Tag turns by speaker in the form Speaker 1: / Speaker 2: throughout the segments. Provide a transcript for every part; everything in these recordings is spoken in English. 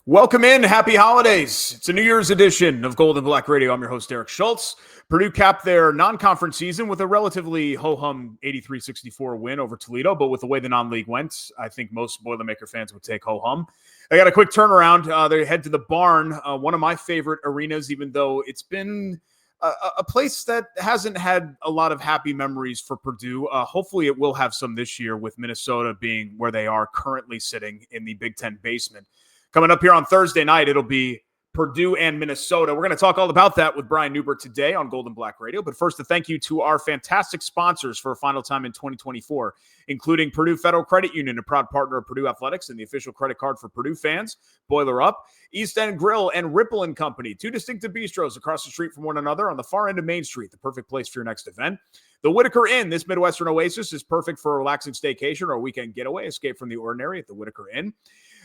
Speaker 1: Welcome in. Happy holidays. It's a New Year's edition of Gold and Black Radio. I'm your host, Eric Schultz. Purdue capped their non-conference season with a relatively ho-hum 83-64 win over Toledo, but with the way the non-league went, I think most Boilermaker fans would take ho-hum. They got a quick turnaround. They head to the Barn, one of my favorite arenas, even though it's been a place that hasn't had a lot of happy memories for Purdue. Hopefully it will have some this year with Minnesota being where they are currently sitting in the Big Ten basement. Coming up here on Thursday night, it'll be Purdue and Minnesota. We're going to talk all about that with Brian Newbert today on Gold and Black Radio. But first, a thank you to our fantastic sponsors for a final time in 2024, including Purdue Federal Credit Union, a proud partner of Purdue Athletics and the official credit card for Purdue fans, Boiler Up, East End Grill, and Ripple & Company, two distinctive bistros across the street from one another on the far end of Main Street, the perfect place for your next event. The Whitaker Inn, this Midwestern oasis, is perfect for a relaxing staycation or a weekend getaway. Escape from the ordinary at the Whitaker Inn.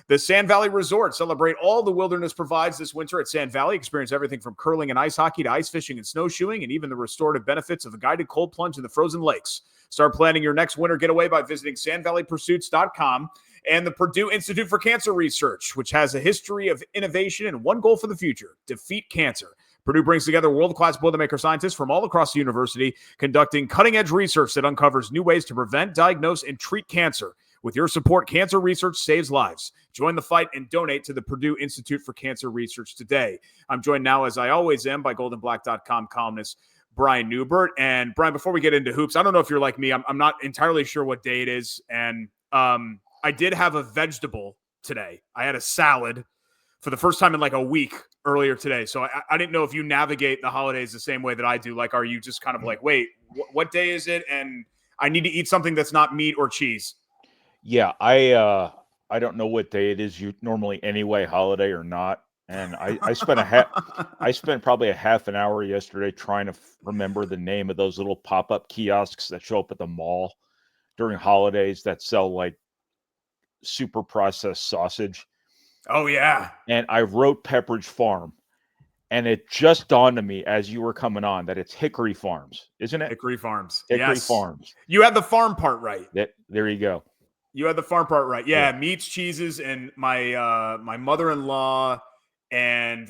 Speaker 1: The Sand Valley Resort. Celebrate all the wilderness provides this winter at Sand Valley. Experience everything from curling and ice hockey to ice fishing and snowshoeing, and even the restorative benefits of a guided cold plunge in the frozen lakes. Start planning your next winter getaway by visiting sandvalleypursuits.com and the Purdue Institute for Cancer Research, which has a history of innovation and one goal for the future: defeat cancer. Purdue brings together world-class Boilermaker scientists from all across the university, conducting cutting-edge research that uncovers new ways to prevent, diagnose, and treat cancer. With your support, cancer research saves lives. Join the fight and donate to the Purdue Institute for Cancer Research today. I'm joined now, as I always am, by goldenblack.com columnist Brian Newbert. And Brian, before we get into hoops, I don't know if you're like me. I'm not entirely sure what day it is. And I did have a vegetable today. I had a salad for the first time in like a week earlier today. So I didn't know if you navigate the holidays the same way that I do. Like, are you just kind of like, wait, what day is it? And I need to eat something that's not meat or cheese.
Speaker 2: Yeah, I don't know what day it is normally anyway, holiday or not. And I spent probably a half an hour yesterday trying to remember the name of those little pop-up kiosks that show up at the mall during holidays that sell like super processed sausage.
Speaker 1: Oh yeah.
Speaker 2: And I wrote Pepperidge Farm, and it just dawned on me as you were coming on that it's Hickory Farms, isn't it?
Speaker 1: Hickory Farms.
Speaker 2: Hickory
Speaker 1: Yes.
Speaker 2: Farms.
Speaker 1: You had the farm part right.
Speaker 2: There you go.
Speaker 1: You had the farm part right. Yeah, meats, cheeses, and my mother-in-law and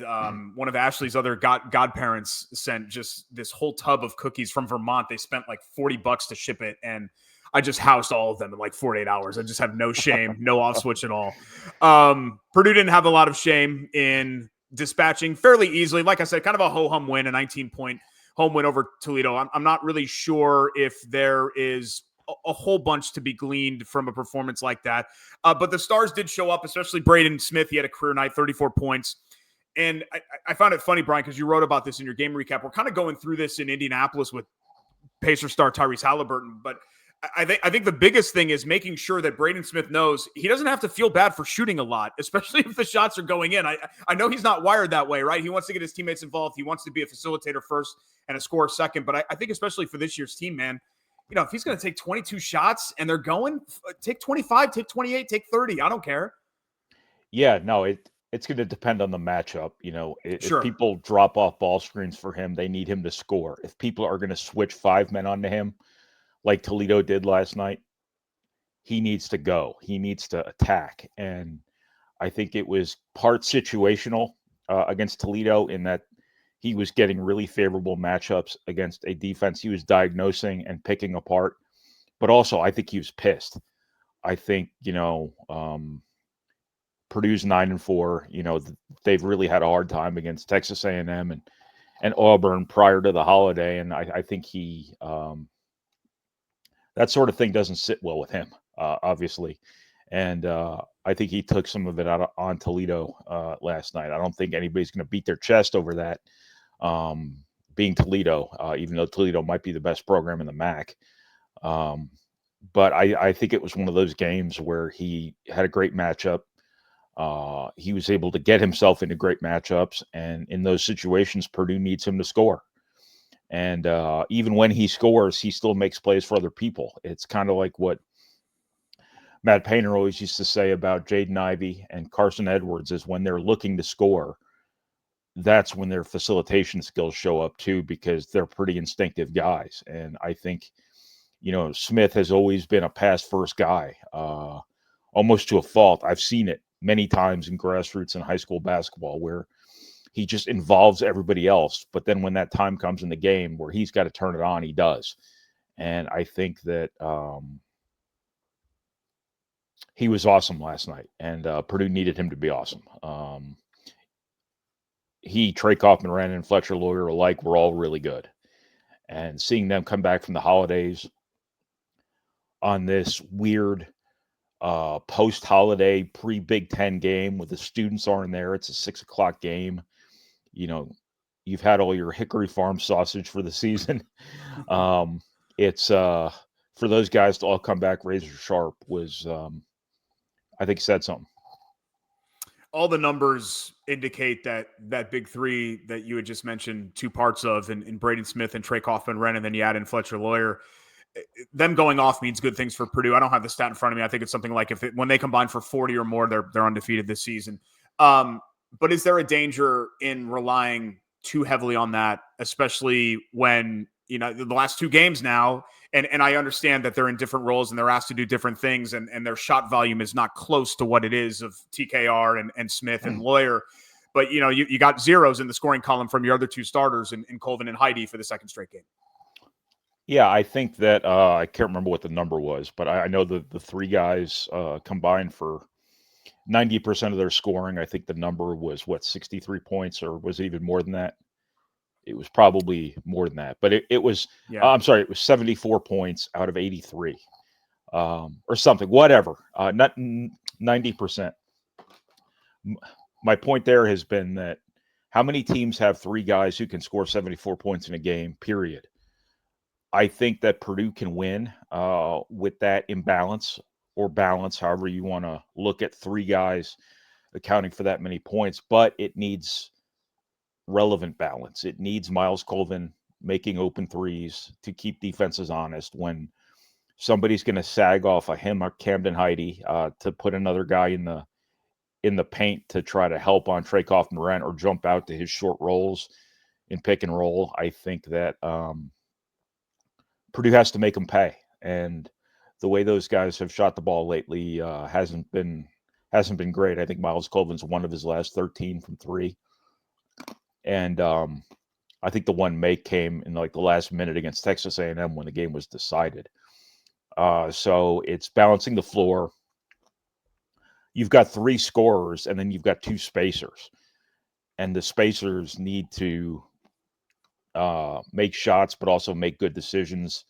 Speaker 1: one of Ashley's other godparents sent just this whole tub of cookies from Vermont. They spent like $40 to ship it, and I just housed all of them in like 48 hours. I just have no shame, no off switch at all. Purdue didn't have a lot of shame in dispatching fairly easily. Like I said, kind of a ho-hum win, a 19-point home win over Toledo. I'm not really sure if there is a whole bunch to be gleaned from a performance like that. But the stars did show up, especially Braden Smith. He had a career night, 34 points. And I found it funny, Brian, because you wrote about this in your game recap. We're kind of going through this in Indianapolis with Pacer star Tyrese Halliburton. But I think the biggest thing is making sure that Braden Smith knows he doesn't have to feel bad for shooting a lot, especially if the shots are going in. I know he's not wired that way, right? He wants to get his teammates involved. He wants to be a facilitator first and a scorer second. But I think especially for this year's team, man, you know, if he's going to take 22 shots and they're going, take 25, take 28, take 30. I don't care.
Speaker 2: Yeah, no, it's going to depend on the matchup. You know,
Speaker 1: Sure.
Speaker 2: If people drop off ball screens for him, they need him to score. If people are going to switch 5 men onto him, like Toledo did last night, he needs to go. He needs to attack. And I think it was part situational against Toledo in that he was getting really favorable matchups against a defense he was diagnosing and picking apart. But also, I think he was pissed. I think, Purdue's 9-4. They've really had a hard time against Texas A&M and Auburn prior to the holiday. And I think he that sort of thing doesn't sit well with him, obviously. And I think he took some of it out on Toledo last night. I don't think anybody's going to beat their chest over that. Being Toledo, even though Toledo might be the best program in the MAC. But I think it was one of those games where he had a great matchup. He was able to get himself into great matchups. And in those situations, Purdue needs him to score. And even when he scores, he still makes plays for other people. It's kind of like what Matt Painter always used to say about Jaden Ivey and Carson Edwards is when they're looking to score, that's when their facilitation skills show up too, because they're pretty instinctive guys. And I think, Smith has always been a pass first guy, almost to a fault. I've seen it many times in grassroots and high school basketball where he just involves everybody else. But then when that time comes in the game where he's got to turn it on, he does. And I think that he was awesome last night, and Purdue needed him to be awesome. Trey Kaufman, Ren, and Fletcher Lawyer alike were all really good. And seeing them come back from the holidays on this weird post-holiday pre-Big Ten game with the students aren't there. It's a 6:00 game. You know, you've had all your Hickory Farm sausage for the season. It's for those guys to all come back razor sharp was, I think, said something.
Speaker 1: All the numbers indicate that big three that you had just mentioned, two parts of in Braden Smith and Trey Kaufman, Ren, and then you add in Fletcher Lawyer. Them going off means good things for Purdue. I don't have the stat in front of me. I think it's something like when they combine for 40 or more, they're undefeated this season. But is there a danger in relying too heavily on that, especially when, you know, the last two games now, and I understand that they're in different roles and they're asked to do different things, and their shot volume is not close to what it is of TKR and Smith and Lawyer. But, you know, you got zeros in the scoring column from your other two starters in Colvin and Heide for the second straight game.
Speaker 2: Yeah, I think that I can't remember what the number was, but I know the three guys combined for 90% of their scoring. I think the number was 63 points, or was it even more than that? It was probably more than that, but it was. Yeah. I'm sorry, it was 74 points out of 83, or something. Whatever, not 90%. My point there has been that how many teams have three guys who can score 74 points in a game? Period. I think that Purdue can win with that imbalance or balance, however you want to look at three guys accounting for that many points, but it needs relevant balance. It needs Miles Colvin making open threes to keep defenses honest when somebody's going to sag off of him or Camden Heide to put another guy in the paint to try to help on Trey Kaufman or jump out to his short rolls in pick and roll. I think that Purdue has to make them pay, and the way those guys have shot the ball lately hasn't been great. I think Miles Colvin's one of his last 13 from three, and I think the one make came in like the last minute against Texas A&M when the game was decided. So it's balancing the floor. You've got three scorers, and then you've got two spacers, and the spacers need to make shots, but also make good decisions,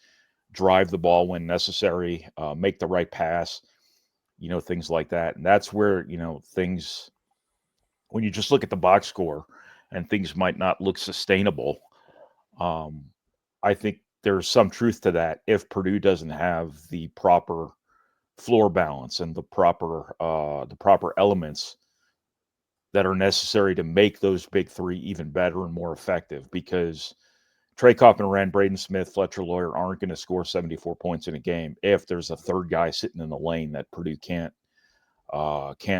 Speaker 2: drive the ball when necessary, make the right pass, you know, things like that. And that's where, you know, things, when you just look at the box score and things might not look sustainable, I think there's some truth to that if Purdue doesn't have the proper floor balance and the proper elements that are necessary to make those big three even better and more effective, because Trey Kaufman, Braden Smith, Fletcher Lawyer aren't going to score 74 points in a game if there's a third guy sitting in the lane that Purdue can't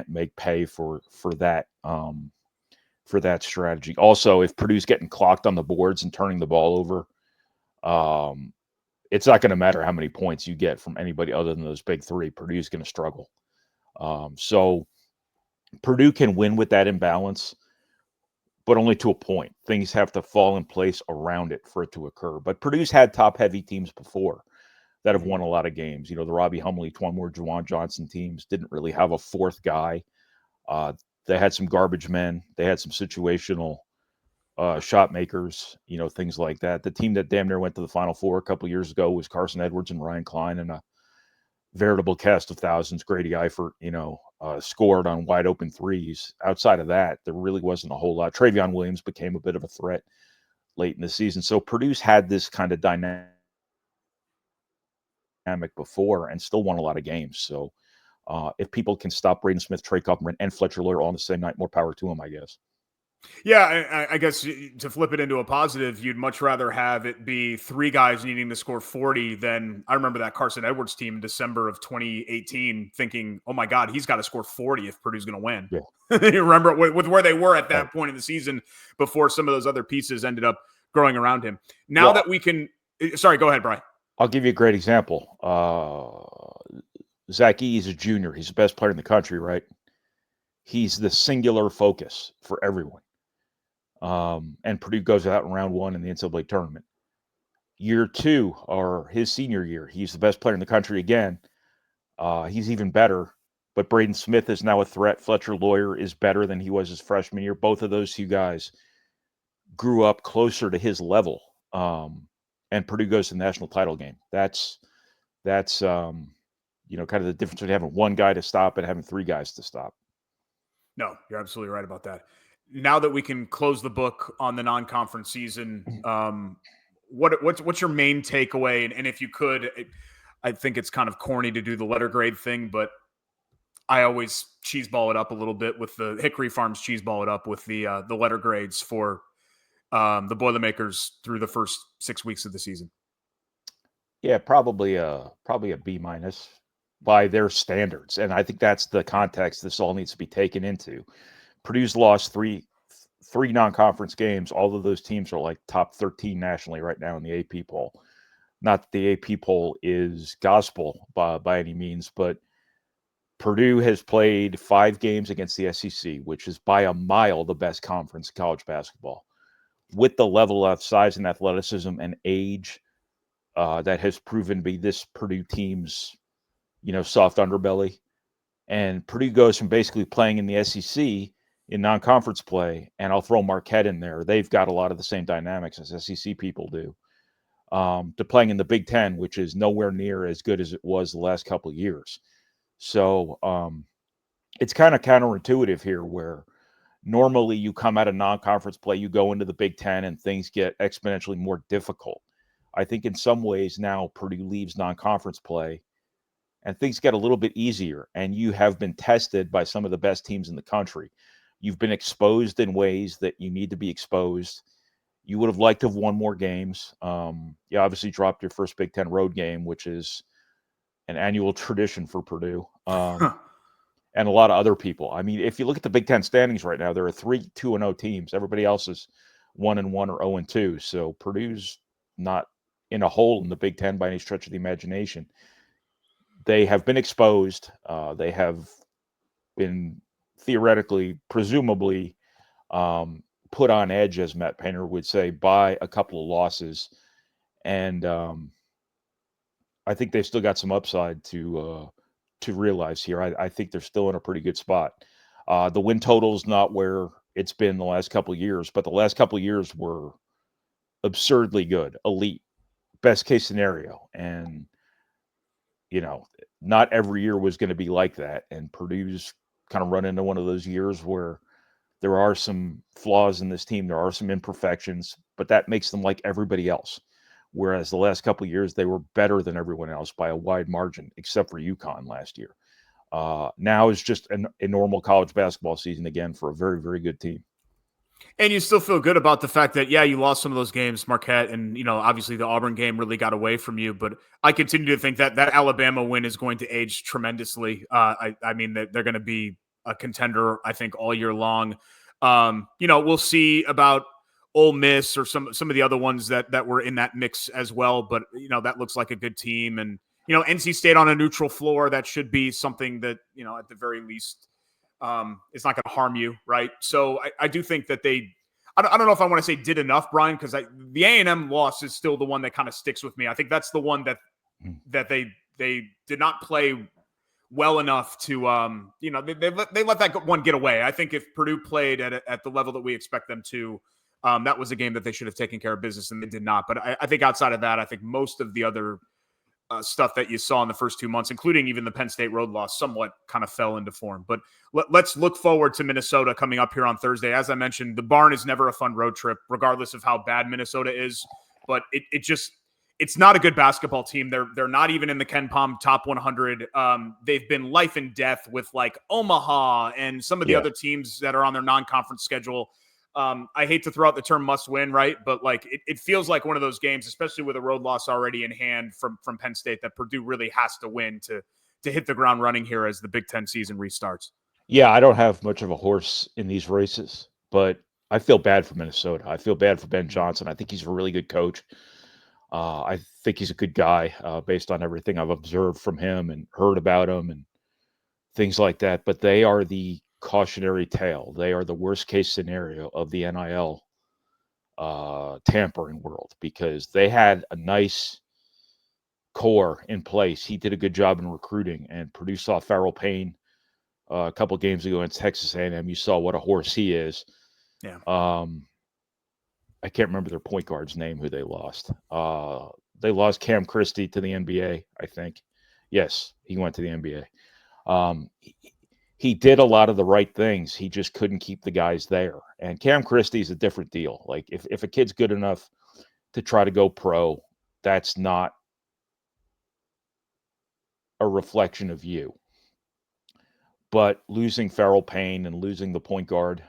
Speaker 2: make pay for that strategy. Also, if Purdue's getting clocked on the boards and turning the ball over, it's not going to matter how many points you get from anybody other than those big three. Purdue's going to struggle. So Purdue can win with that imbalance, but only to a point. Things have to fall in place around it for it to occur. But Purdue's had top-heavy teams before that have won a lot of games. You know, the Robbie Humley, Twanmore, Juwan Johnson teams didn't really have a fourth guy. They had some garbage men. They had some situational shot makers, you know, things like that. The team that damn near went to the Final Four a couple years ago was Carson Edwards and Ryan Klein, and a veritable cast of thousands. Grady Eifert, you know, scored on wide open threes. Outside of that, there really wasn't a whole lot. Travion Williams became a bit of a threat late in the season. So Purdue's had this kind of dynamic before and still won a lot of games. So if people can stop Braden Smith, Trey Kaufman, and Fletcher Lawyer all on the same night, more power to them, I guess.
Speaker 1: Yeah, I guess to flip it into a positive, you'd much rather have it be three guys needing to score 40 than I remember that Carson Edwards team in December of 2018 thinking, oh my God, he's got to score 40 if Purdue's going to win. Yeah. You remember with where they were at that point in the season before some of those other pieces ended up growing around him. Now that we can – sorry, go ahead, Brian.
Speaker 2: I'll give you a great example. Zach E. is a junior. He's the best player in the country, right? he's the singular focus for everyone. And Purdue goes out in round one in the NCAA tournament. Year two, or his senior year, he's the best player in the country again. He's even better, but Braden Smith is now a threat. Fletcher Lawyer is better than he was his freshman year. Both of those two guys grew up closer to his level. And Purdue goes to the national title game. That's kind of the difference between having one guy to stop and having three guys to stop.
Speaker 1: No, you're absolutely right about that. Now that we can close the book on the non-conference season, what's your main takeaway? And if you could, I think it's kind of corny to do the letter grade thing, but I always cheeseball it up a little bit with the Hickory Farms cheeseball it up with the letter grades for the Boilermakers through the first 6 weeks of the season.
Speaker 2: Yeah, probably a B- by their standards, and I think that's the context this all needs to be taken into. Purdue's lost three non-conference games. All of those teams are like top 13 nationally right now in the AP poll. Not that the AP poll is gospel by any means, but Purdue has played 5 games against the SEC, which is by a mile the best conference in college basketball. With the level of size and athleticism and age that has proven to be this Purdue team's, soft underbelly. And Purdue goes from basically playing in the SEC in non-conference play, and I'll throw Marquette in there. They've got a lot of the same dynamics as SEC people do, to playing in the Big Ten, which is nowhere near as good as it was the last couple of years. So it's kind of counterintuitive here, where normally you come out of non-conference play, you go into the Big Ten, and things get exponentially more difficult. I think in some ways now Purdue leaves non-conference play and things get a little bit easier, and you have been tested by some of the best teams in the country. You've been exposed in ways that you need to be exposed. You would have liked to have won more games. You obviously dropped your first Big Ten road game, which is an annual tradition for Purdue, and a lot of other people. I mean, if you look at the Big Ten standings right now, there are 3 2-0 teams. Everybody else is 1-1 or 0-2. So Purdue's not in a hole in the Big Ten by any stretch of the imagination. They have been exposed. They have been theoretically, presumably, put on edge, as Matt Painter would say, by a couple of losses. And I think they've still got some upside to realize here. I think they're still in a pretty good spot. The win total's not where it's been the last couple of years, but the last couple of years were absurdly good, elite, best case scenario. And, not every year was going to be like that. And Purdue's kind of run into one of those years where there are some flaws in this team. There are some imperfections, but that makes them like everybody else. Whereas the last couple of years, they were better than everyone else by a wide margin, except for UConn last year. Now is just a normal college basketball season again for a very, very good team.
Speaker 1: And you still feel good about the fact that, yeah, you lost some of those games, Marquette, and, obviously the Auburn game really got away from you. But I continue to think that Alabama win is going to age tremendously. I mean, that they're going to be a contender, I think, all year long. We'll see about Ole Miss or some of the other ones that were in that mix as well. But, that looks like a good team. And, NC State on a neutral floor, that should be something that, at the very least, it's not going to harm you, right? So I do think that I don't know if I want to say did enough, Brian, because the A&M loss is still the one that kind of sticks with me. I think that's the one that they did not play well enough to, they let that one get away. I think if Purdue played at the level that we expect them to, that was a game that they should have taken care of business, and they did not. But I think outside of that, I think most of the other stuff that you saw in the first 2 months, including even the Penn State road loss, somewhat kind of fell into form. But let's look forward to Minnesota coming up here on Thursday. As I mentioned, the Barn is never a fun road trip, regardless of how bad Minnesota is. But it's not a good basketball team. They're not even in the Ken Pom top 100. They've been life and death with like Omaha and some of the other teams that are on their non-conference schedule. I hate to throw out the term must win, right? But like it feels like one of those games, especially with a road loss already in hand from Penn State, that Purdue really has to win to hit the ground running here as the Big Ten season restarts.
Speaker 2: Yeah, I don't have much of a horse in these races, but I feel bad for Minnesota. I feel bad for Ben Johnson. I think he's a really good coach. I think he's a good guy based on everything I've observed from him and heard about him and things like that. But they are the cautionary tale. They are the worst case scenario of the NIL tampering world, because they had a nice core in place. He did a good job in recruiting, and Purdue saw Farrell Payne a couple of games ago in Texas A&M. You saw what a horse he is.
Speaker 1: Yeah.
Speaker 2: I can't remember their point guard's name who they lost. They lost Cam Christie to the NBA, I think. Yes, he went to the NBA. He did a lot of the right things. He just couldn't keep the guys there. And Cam Christie's a different deal. Like, if a kid's good enough to try to go pro, that's not a reflection of you. But losing Farrell Payne and losing the point guard,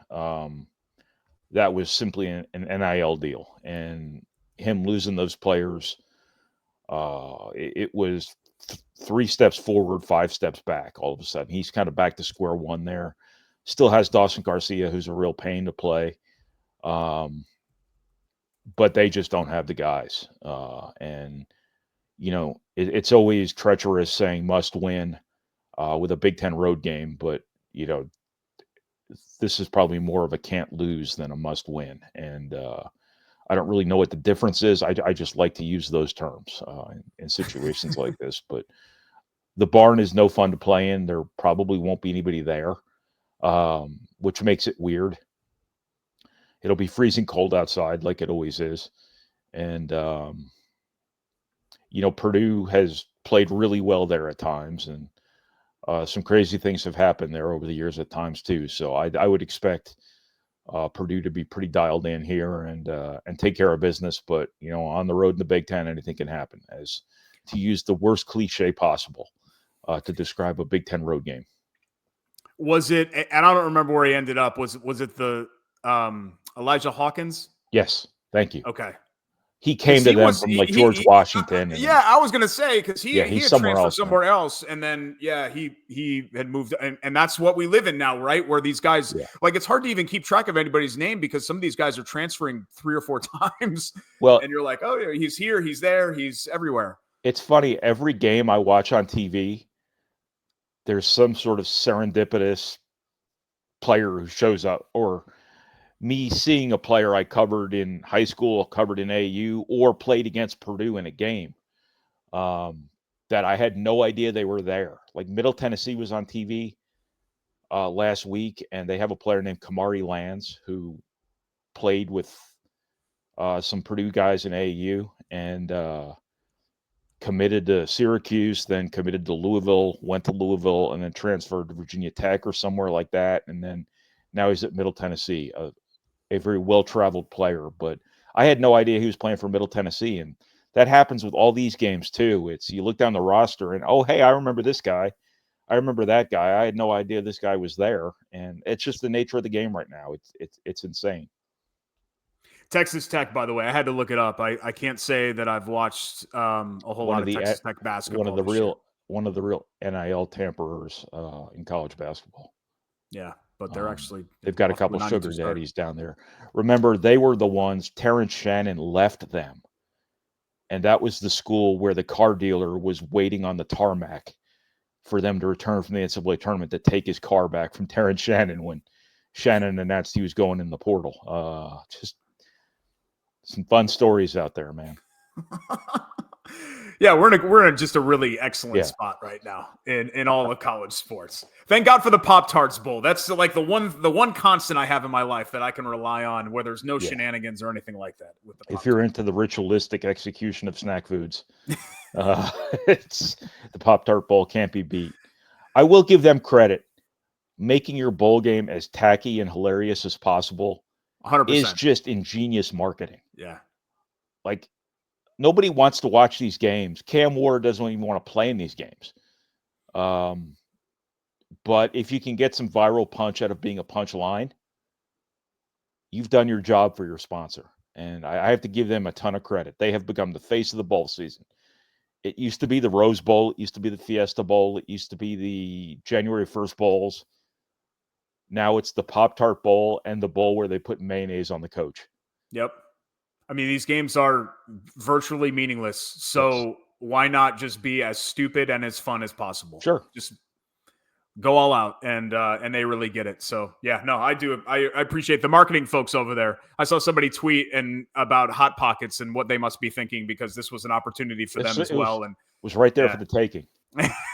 Speaker 2: that was simply an NIL deal. And him losing those players, it was 3 steps forward, 5 steps back all of a sudden. He's kind of back to square one there. Still has Dawson Garcia, who's a real pain to play. But they just don't have the guys. And, you know, it's always treacherous saying must win with a Big Ten road game. But, you know, this is probably more of a can't lose than a must win. And I don't really know what the difference is. I just like to use those terms in situations like this. But the barn is no fun to play in. There probably won't be anybody there, which makes it weird. It'll be freezing cold outside like it always is. And, you know, Purdue has played really well there at times. And some crazy things have happened there over the years at times too. So I would expect Purdue to be pretty dialed in here and take care of business. But, you know, on the road in the Big Ten, anything can happen, as to use the worst cliche possible to describe a Big Ten road game.
Speaker 1: Was it, and I don't remember where he ended up. Was it the Elijah Hawkins?
Speaker 2: Yes. Thank you.
Speaker 1: Okay.
Speaker 2: He came to them from like George Washington.
Speaker 1: Yeah, I was going to say, because he had transferred somewhere else. And then, he had moved. And that's what we live in now, right? Where these guys, like, it's hard to even keep track of anybody's name because some of these guys are transferring 3 or 4 times. Well, and you're like, oh, yeah, he's here, he's there, he's everywhere.
Speaker 2: It's funny. Every game I watch on TV, there's some sort of serendipitous player who shows up, or me seeing a player I covered in high school, covered in AU, or played against Purdue in a game that I had no idea they were there. Like Middle Tennessee was on TV last week, and they have a player named Kamari Lands who played with some Purdue guys in AU and committed to Syracuse, then committed to Louisville, went to Louisville, and then transferred to Virginia Tech or somewhere like that. And then now he's at Middle Tennessee, a very well-traveled player. But I had no idea he was playing for Middle Tennessee. And that happens with all these games too. It's, you look down the roster and, oh, hey, I remember this guy. I remember that guy. I had no idea this guy was there. And it's just the nature of the game right now. It's insane.
Speaker 1: Texas Tech, by the way, I had to look it up. I can't say that I've watched a whole lot of Texas Tech basketball.
Speaker 2: One of the real NIL tamperers in college basketball.
Speaker 1: Yeah, but they're actually,
Speaker 2: they've got a couple sugar daddies down there. Remember, they were the ones. Terrence Shannon left them, and that was the school where the car dealer was waiting on the tarmac for them to return from the NCAA tournament to take his car back from Terrence Shannon when Shannon announced he was going in the portal. Just some fun stories out there, man.
Speaker 1: Yeah, we're in just a really excellent spot right now in all of college sports. Thank God for the Pop-Tarts Bowl. That's like the one constant I have in my life that I can rely on, where there's no shenanigans or anything like that with the Pop-Tarts.
Speaker 2: If you're into the ritualistic execution of snack foods, it's the Pop-Tart Bowl can't be beat. I will give them credit. Making your bowl game as tacky and hilarious as possible
Speaker 1: 100%.
Speaker 2: is just ingenious marketing.
Speaker 1: Yeah.
Speaker 2: Like, nobody wants to watch these games. Cam Ward doesn't even want to play in these games. But if you can get some viral punch out of being a punchline, you've done your job for your sponsor. And I have to give them a ton of credit. They have become the face of the bowl season. It used to be the Rose Bowl. It used to be the Fiesta Bowl. It used to be the January 1st bowls. Now it's the Pop-Tart Bowl and the bowl where they put mayonnaise on the coach.
Speaker 1: Yep. I mean, these games are virtually meaningless. So why not just be as stupid and as fun as possible?
Speaker 2: Sure.
Speaker 1: Just go all out, and they really get it. So yeah, no, I do. I appreciate the marketing folks over there. I saw somebody tweet about Hot Pockets and what they must be thinking, because this was an opportunity for them as well. And
Speaker 2: was right there for the taking.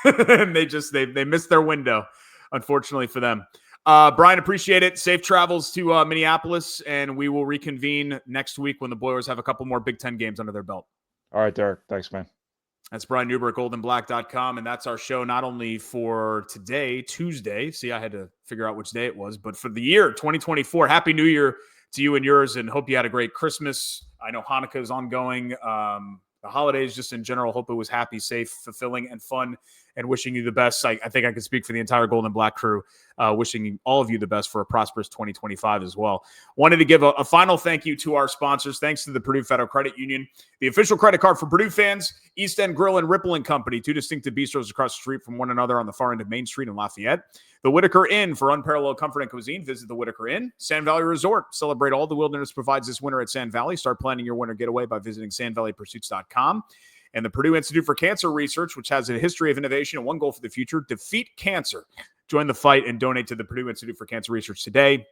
Speaker 1: And they missed their window, unfortunately for them. Brian, appreciate it. Safe travels to Minneapolis, and we will reconvene next week when the Boilers have a couple more Big Ten games under their belt.
Speaker 2: All right, Derek. Thanks, man.
Speaker 1: That's Brian Newbert, goldenblack.com, and that's our show not only for today, Tuesday. See, I had to figure out which day it was, but for the year 2024. Happy New Year to you and yours, and hope you had a great Christmas. I know Hanukkah is ongoing. The holidays just in general, hope it was happy, safe, fulfilling, and fun, and wishing you the best. I think I can speak for the entire Golden Black crew, wishing all of you the best for a prosperous 2025 as well. Wanted to give a final thank you to our sponsors. Thanks to the Purdue Federal Credit Union, the official credit card for Purdue fans, East End Grill and Ripple and Company, two distinctive bistros across the street from one another on the far end of Main Street in Lafayette. The Whitaker Inn for unparalleled comfort and cuisine. Visit the Whitaker Inn. Sand Valley Resort. Celebrate all the wilderness provides this winter at Sand Valley. Start planning your winter getaway by visiting sandvalleypursuits.com. And the Purdue Institute for Cancer Research, which has a history of innovation and one goal for the future: defeat cancer. Join the fight and donate to the Purdue Institute for Cancer Research today.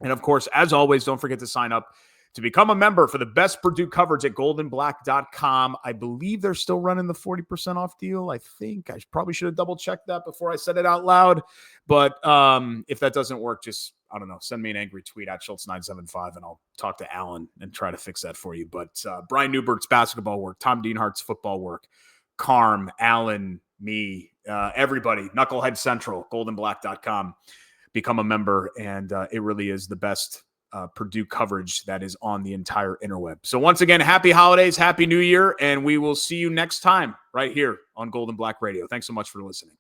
Speaker 1: And of course, as always, don't forget to sign up to become a member for the best Purdue coverage at goldenblack.com. I believe they're still running the 40% off deal. I think I probably should have double checked that before I said it out loud. But if that doesn't work, just, I don't know, send me an angry tweet at Schultz975 and I'll talk to Alan and try to fix that for you. But Brian Newbert's basketball work, Tom Dienhart's football work, Carm, Alan, me, everybody, Knucklehead Central, goldenblack.com. Become a member, and it really is the best Purdue coverage that is on the entire interweb. So once again, happy holidays, happy new year, and we will see you next time right here on Golden Black Radio. Thanks so much for listening.